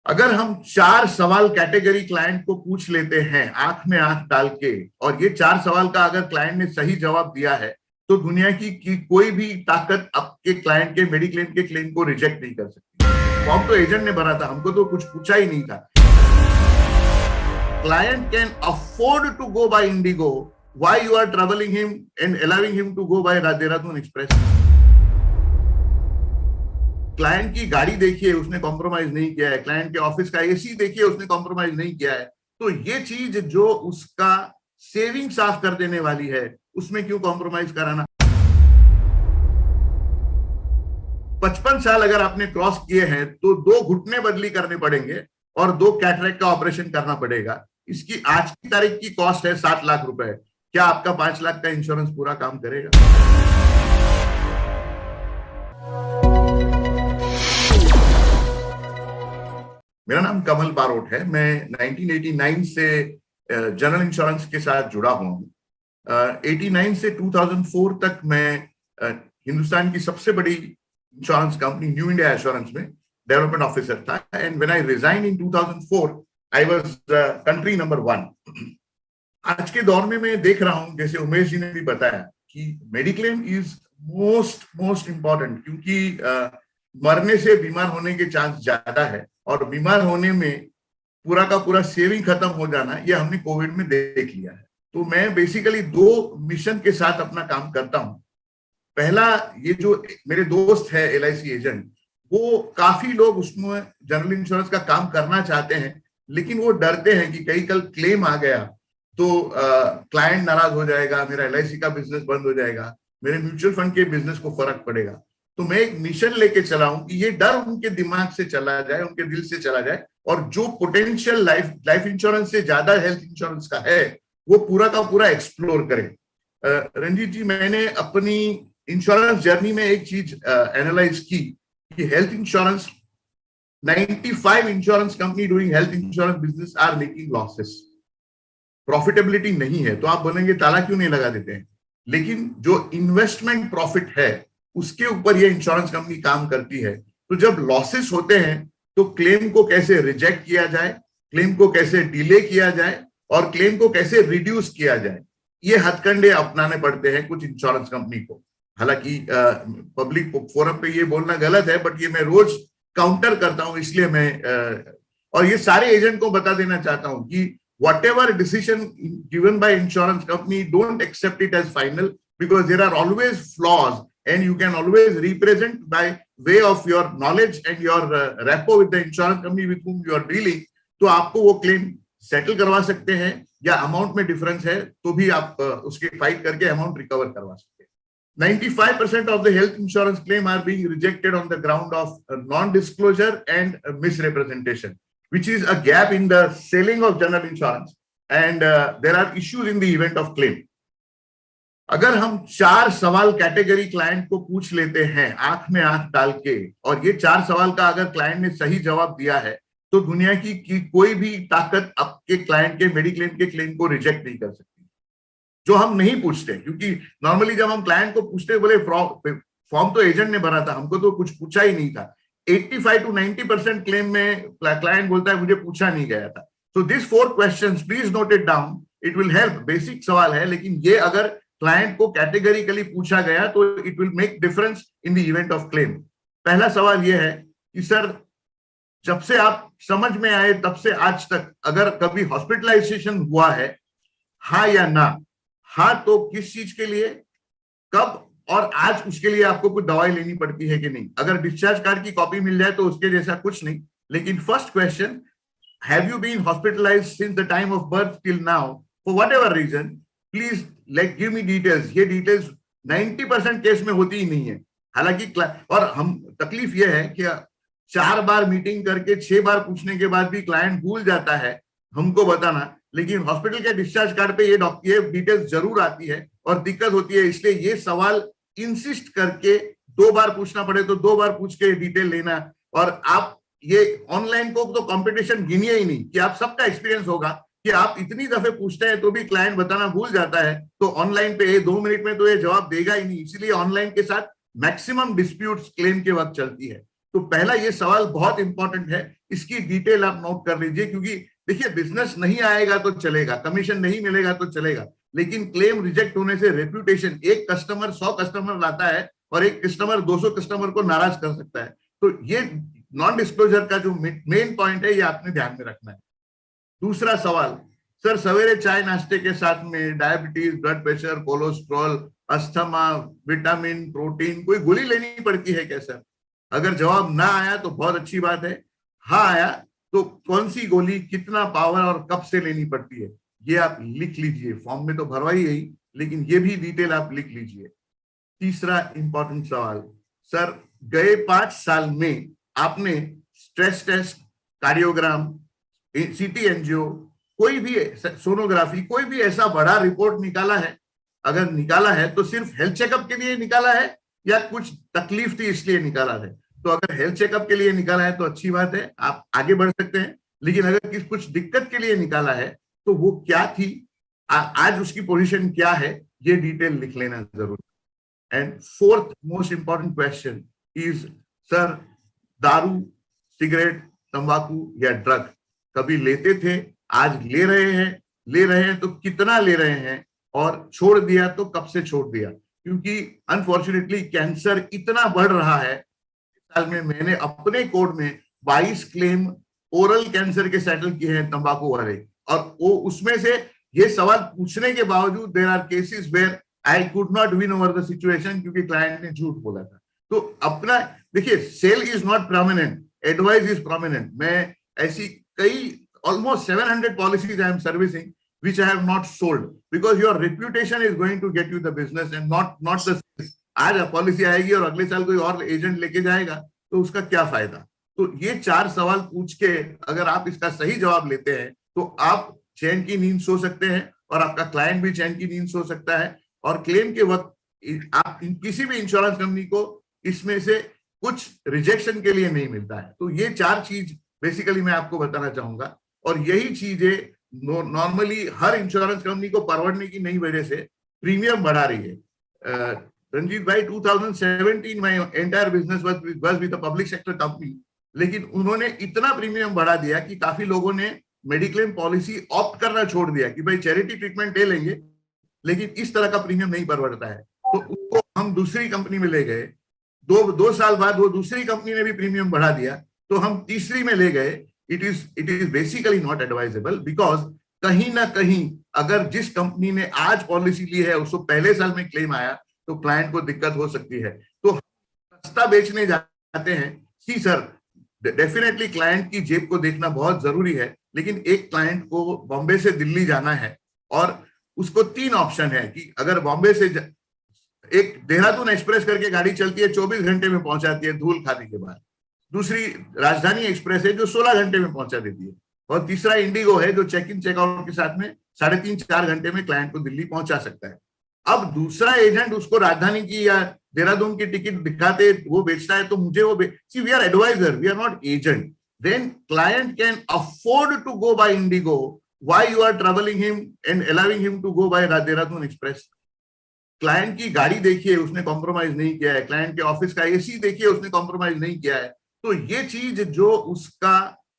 अगर हम 4 सवाल कैटेगरी क्लाइंट को पूछ लेते हैं आंख में आंख डाल के, और ये 4 सवाल का अगर क्लाइंट ने सही जवाब दिया है तो दुनिया की कोई भी ताकत आपके क्लाइंट के मेडिक्लेम के क्लेम को रिजेक्ट नहीं कर सकती। फॉर्म तो एजेंट ने भरा था, हमको तो कुछ पूछा ही नहीं था। Client can afford to go by Indigo, why you are travelling him and allowing him to go by Dehradun express. Client की गाड़ी देखिए, उसने कॉम्प्रोमाइज नहीं किया है। क्लाइंट के ऑफिस का एसी देखिए, उसने कॉम्प्रोमाइज नहीं किया है। तो ये चीज जो उसका सेविंग साफ कर देने वाली है, उसमें क्यों कॉम्प्रोमाइज कराना। 55 साल अगर आपने क्रॉस किए हैं तो 2 घुटने बदली करने पड़ेंगे और 2 कैटरेक्ट का ऑपरेशन करना पड़ेगा। इसकी आज की तारीख की कॉस्ट है 7 लाख रुपए। क्या आपका 5 लाख का इंश्योरेंस पूरा काम करेगा? मेरा नाम कमल बारोट है। मैं 1989 से जनरल इंश्योरेंस के साथ जुड़ा हुआ हूँ। 89 से 2004 तक मैं हिंदुस्तान की सबसे बड़ी insurance company new India assurance में डेवलपमेंट ऑफिसर था। And when I resign in 2004 I was country number 1। आज के दौर में मैं देख रहा हूं, जैसे उमेश जी ने भी बताया, कि मेडिक्लेम इज मोस्ट इंपॉर्टेंट, क्योंकि मरने से बीमार होने के चांस ज्यादा है और बीमार होने में पूरा का पूरा सेविंग खत्म हो जाना, ये हमने कोविड में देख लिया है। तो मैं बेसिकली 2 मिशन के साथ अपना काम करता हूं। पहला, ये जो मेरे दोस्त है LIC एजेंट, वो काफी लोग उसमें जनरल इंश्योरेंस का काम करना चाहते हैं, लेकिन वो डरते हैं कि कहीं कल क्लेम आ गया तो क्लाइंट नाराज हो जाएगा, मेरा LIC का बिजनेस बंद हो जाएगा, मेरे म्यूचुअल फंड के बिजनेस को फर्क पड़ेगा। तो मैं एक मिशन लेके चला हूं कि ये डर उनके दिमाग से चला जाए, उनके दिल से चला जाए, और जो पोटेंशियल लाइफ इंश्योरेंस से ज्यादा हेल्थ इंश्योरेंस का है वो पूरा का पूरा एक्सप्लोर करें। रंजीत जी, मैंने अपनी इंश्योरेंस जर्नी में एक चीज एनालाइज की कि health insurance 95 insurance company doing health insurance business are making losses. Profitability नहीं है तो आप बोलेंगे ताला क्यों नहीं लगा देते हैं, लेकिन जो इन्वेस्टमेंट प्रॉफिट है उसके ऊपर ये इंश्योरेंस कंपनी काम करती है। तो जब लॉसेस होते हैं तो क्लेम को कैसे रिजेक्ट किया जाए, क्लेम को कैसे डिले किया जाए और क्लेम को कैसे रिड्यूस किया जाए, ये हथकंडे अपनाने पड़ते हैं कुछ इंश्योरेंस कंपनी को। हालांकि पब्लिक फोरम पे ये बोलना गलत है, बट ये मैं रोज काउंटर करता हूं, इसलिए मैं और ये सारे एजेंट को बता देना चाहता हूं कि whatever decision given by insurance company, don't accept it as final, because there are always flaws and you can always represent by way of your knowledge and your rapport with the insurance company with whom you are dealing। तो आपको वो claim settle करवा सकते हैं, या amount में difference है तो भी आप उसके फाइट करके अमाउंट रिकवर करवा सकते हैं। 95% of the health insurance claim are being rejected on the ground of non-disclosure and misrepresentation, which is a gap in the selling of general insurance, and there are issues in the event of claim। अगर हम 4 सवाल category client को पूछ लेते हैं आंख में आंख डाल के, और ये 4 सवाल का अगर क्लाइंट ने सही जवाब दिया है तो दुनिया की कोई भी ताकत आपके क्लाइंट के मेडिक्लेम के क्लेम को रिजेक्ट नहीं कर सकती। जो हम नहीं पूछते, क्योंकि नॉर्मली जब हम क्लाइंट को पूछते बोले फॉर्म तो एजेंट ने भरा था, हमको तो कुछ पूछा ही नहीं था। 85 to 90% क्लेम में क्लाइंट बोलता है मुझे पूछा नहीं गया था। So this 4 questions please note it down, it will help. Basic सवाल है, लेकिन ये अगर क्लाइंट को कैटेगरिकली पूछा गया तो it will make difference in the event of claim. पहला सवाल ये है कि सर, जब से आप समझ में आए तब से आज तक अगर कभी हॉस्पिटलाइजेशन हुआ है, हाँ या ना? हाँ तो किस चीज के लिए, कब, और आज उसके लिए आपको कुछ दवाई लेनी पड़ती है कि नहीं? अगर डिस्चार्ज कार्ड की कॉपी मिल जाए तो उसके जैसा कुछ नहीं। लेकिन first question, have you been hospitalised since the time of birth till now for whatever reason? Please give me details. ये डिटेल्स 90% केस में होती ही नहीं है। हालांकि और हम तकलीफ ये है कि 4 बार मीटिंग करके 6 बार पूछने के बाद भी क्लाइंट भूल जाता है हमको बताना, लेकिन हॉस्पिटल के डिस्चार्ज कार्ड पे ये डिटेल्स जरूर आती है और दिक्कत होती है। इसलिए ये सवाल इंसिस्ट करके 2 बार पूछना पड़े तो 2 बार पूछ के डिटेल लेना। और आप ये ऑनलाइन को तो कंपटीशन गिनिए ही नहीं, कि आप सबका एक्सपीरियंस होगा कि आप इतनी दफे पूछते हैं तो भी क्लाइंट बताना भूल जाता है, तो ऑनलाइन पे 2 मिनट में तो ये जवाब देगा ही नहीं। इसीलिए ऑनलाइन के साथ मैक्सिमम डिस्प्यूट्स क्लेम के वक्त चलती है। तो पहला ये सवाल बहुत इंपॉर्टेंट है, इसकी डिटेल आप नोट कर लीजिए, क्योंकि देखिए बिजनेस नहीं आएगा तो चलेगा, कमीशन नहीं मिलेगा तो चलेगा, लेकिन क्लेम रिजेक्ट होने से रेप्यूटेशन, एक कस्टमर 100 कस्टमर लाता है और एक कस्टमर 200 कस्टमर को नाराज कर सकता है। तो ये नॉन डिस्क्लोजर का जो मेन पॉइंट है, ये आपने ध्यान में रखना है। दूसरा सवाल, सर सवेरे चाय नाश्ते के साथ में diabetes, blood pressure, cholesterol, asthma, vitamin, protein, कोई गोली लेनी पड़ती है क्या सर? अगर जवाब ना आया तो बहुत अच्छी बात है, हाँ आया तो कौन सी गोली, कितना पावर और कब से लेनी पड़ती है, ये आप लिख लीजिए। फॉर्म में तो भरवाई है, लेकिन ये भी डिटेल आप लिख लीजिए। तीसरा इंपॉर्टेंट सवाल, सर गए 5 साल में आपने stress test, cardiogram, CT angio, कोई भी सोनोग्राफी, कोई भी ऐसा बड़ा रिपोर्ट निकाला है? अगर निकाला है तो सिर्फ हेल्थ चेकअप के लिए निकाला है या कुछ तकलीफ थी इसलिए निकाला है? तो अगर हेल्थ चेकअप के लिए निकाला है तो अच्छी बात है, आप आगे बढ़ सकते हैं। लेकिन अगर कुछ दिक्कत के लिए निकाला है तो वो क्या थी, आज उसकी पोजीशन क्या है, ये डिटेल लिख लेना जरूरी। And fourth most important question is, sir दारू, सिगरेट, तंबाकू या ड्रग कभी लेते थे, आज ले रहे हैं तो कितना ले रहे हैं, और छोड़ दिया तो कब से छोड़ दिया? क्योंकि अनफॉर्चुनेटली कैंसर इतना बढ़ रहा है। साल में मैंने अपने कोर्ट में 22 क्लेम ओरल कैंसर के सेटल किए हैं तंबाकू वाले, और वो उसमें से ये सवाल पूछने के बावजूद there are cases where I could not win over the situation, क्योंकि क्लाइंट ने झूठ बोला था। तो अपना देखिए, sale is not permanent, advice is permanent. मैं ऐसी कई almost 700 policies I am servicing which I have not sold, because your reputation is going to get you the business and not the sales. आज policy आएगी और अगले साल कोई और एजेंट लेके जाएगा तो उसका क्या फायदा? तो ये 4 सवाल पूछ के अगर आप इसका सही जवाब लेते हैं तो आप चैन की नींद सो सकते हैं, और आपका क्लाइंट भी चैन की नींद सो सकता है। और क्लेम के वक्त आप किसी भी इंश्योरेंस कंपनी को इसमें से कुछ रिजेक्शन के लिए नहीं मिलता है। तो ये 4 चीज बेसिकली मैं आपको बताना चाहूंगा, और यही चीजें नॉर्मली हर इंश्योरेंस कंपनी को परवड़ने की नई वजह से प्रीमियम बढ़ा रही है। रंजीत भाई, 2017 में entire business was with public sector company, लेकिन उन्होंने इतना प्रीमियम बढ़ा दिया कि काफी लोगों ने मेडिक्लेम पॉलिसी ऑप्ट करना छोड़ दिया कि भाई चैरिटी ट्रीटमेंट ले लेंगे, लेकिन इस तरह का प्रीमियम नहीं परवड़ता है। तो उसको हम दूसरी कंपनी में ले गए, 2 साल बाद वो दूसरी कंपनी ने भी प्रीमियम बढ़ा दिया, तो हम तीसरी में ले गए। It is basically not advisable, because कहीं ना कहीं अगर जिस कंपनी ने आज पॉलिसी ली है उसको पहले साल में क्लेम आया तो क्लाइंट को दिक्कत हो सकती है। तो सस्ता बेचने जाते हैं। सी सर, डेफिनेटली क्लाइंट की जेब को देखना बहुत जरूरी है, लेकिन एक क्लाइंट को बॉम्बे से दिल्ली जाना है और उसको 3 ऑप्शन है कि अगर बॉम्बे से एक देहरादून एक्सप्रेस करके गाड़ी चलती है, 24 घंटे में पहुंचाती है धूल खाने के बाद। दूसरी राजधानी एक्सप्रेस है जो 16 घंटे में पहुंचा देती है, और तीसरा इंडिगो है जो चेक इन चेकआउट के साथ में 3.5-4 घंटे में क्लाइंट को दिल्ली पहुंचा सकता है। अब दूसरा एजेंट उसको राजधानी की या देहरादून की टिकट दिखाते वो बेचता है, तो मुझे वो see we are advisor, we are not agent. Then client can afford to go by Indigo, why you are travelling him and allowing him to go by Dehradun express? Client की गाड़ी देखिए, उसने कॉम्प्रोमाइज नहीं किया है, क्लाइंट के office का AC देखिए, उसने कॉम्प्रोमाइज नहीं किया है। तो ये चीज जो उसका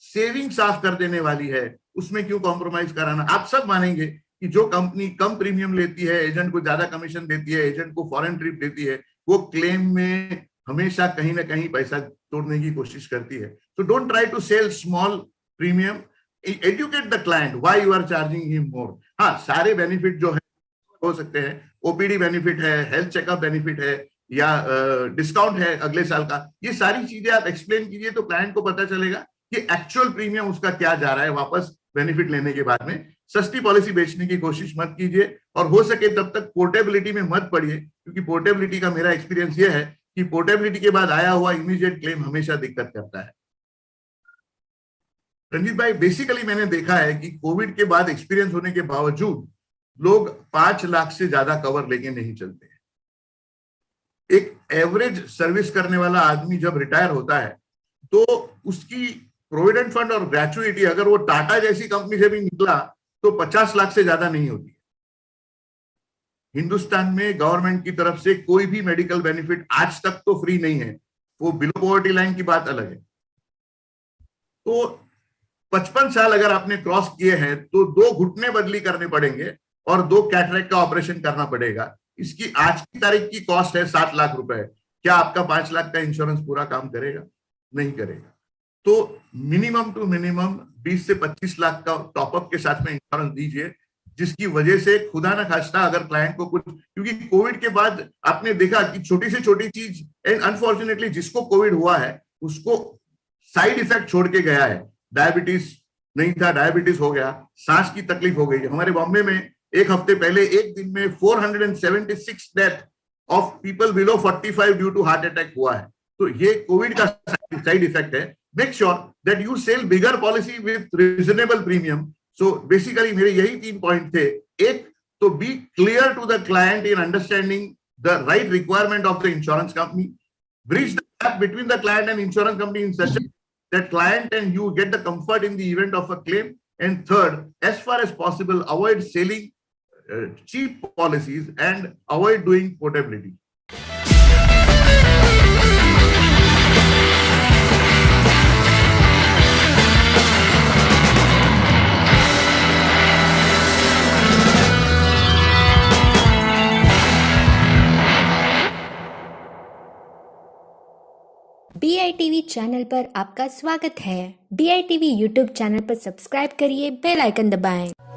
सेविंग साफ कर देने वाली है, उसमें क्यों कॉम्प्रोमाइज कराना? आप सब मानेंगे कि जो कंपनी कम प्रीमियम लेती है, एजेंट को ज्यादा कमीशन देती है, एजेंट को फॉरेन ट्रिप देती है, वो क्लेम में हमेशा कहीं ना कहीं पैसा तोड़ने की कोशिश करती है। तो don't try to sell small premium, educate the client why you are charging him more. हाँ, सारे बेनिफिट जो है हो सकते हैं, ओपीडी बेनिफिट है, हेल्थ चेकअप बेनिफिट है, या डिस्काउंट है अगले साल का, ये सारी चीजें आप एक्सप्लेन कीजिए तो क्लाइंट को पता चलेगा कि एक्चुअल प्रीमियम उसका क्या जा रहा है वापस बेनिफिट लेने के बाद में। सस्ती पॉलिसी बेचने की कोशिश मत कीजिए, और हो सके तब तक पोर्टेबिलिटी में मत पड़िए, क्योंकि पोर्टेबिलिटी का मेरा एक्सपीरियंस ये है कि पोर्टेबिलिटी के बाद आया हुआ इमीडिएट क्लेम हमेशा दिक्कत करता है। रंजीत भाई, बेसिकली मैंने देखा है कि कोविड के बाद एक्सपीरियंस होने के बावजूद लोग 5 लाख से ज्यादा कवर लेके नहीं चलते हैं। एक एवरेज सर्विस करने वाला आदमी जब रिटायर होता है तो उसकी प्रोविडेंट फंड और ग्रेचुइटी अगर वो टाटा जैसी कंपनी से भी निकला तो 50 लाख से ज्यादा नहीं होती। हिंदुस्तान में गवर्नमेंट की तरफ से कोई भी मेडिकल बेनिफिट आज तक तो फ्री नहीं है। वो बिलो पॉवर्टी लाइन की बात अलग है। तो 55 साल अगर आपने क्रॉस किए हैं तो 2 घुटने बदली करने पड़ेंगे और 2 कैटरेक्ट का ऑपरेशन करना पड़ेगा। इसकी आज की तारीख की कॉस्ट है 7 लाख रुपए। क्या आपका 5 लाख का इंश्योरेंस पूरा काम करेगा? नहीं करेगा। तो मिनिमम टू मिनिमम 20 से 25 लाख का टॉपअप के साथ में इंश्योरेंस दीजिए, जिसकी वजह से खुदा ना खास्ता अगर क्लाइंट को कुछ, क्योंकि कोविड के बाद आपने देखा कि छोटी से छोटी चीज, एंड अनफॉर्चुनेटली जिसको कोविड हुआ है उसको साइड इफेक्ट छोड़ के गया है। डायबिटीज नहीं था, डायबिटीज हो गया, सांस की तकलीफ हो गई। हमारे बॉम्बे में एक हफ्ते पहले एक दिन में 476 death of people below 45 due to heart attack हुआ है। तो ये कोविड का साइड इफेक्ट है। Make sure that you sell bigger policy with reasonable premium. So basically मेरे यही 3 पॉइंट थे। एक, तो be clear to the client in understanding the right requirement of the insurance company, bridge the gap between the client and insurance company in such a that client and you get the comfort in the event of a claim. And third, as far as possible, avoid selling cheap policies and avoid doing portability. BITV channel पर आपका स्वागत है। BITV YouTube channel पर subscribe करिए, bell icon दबाएं।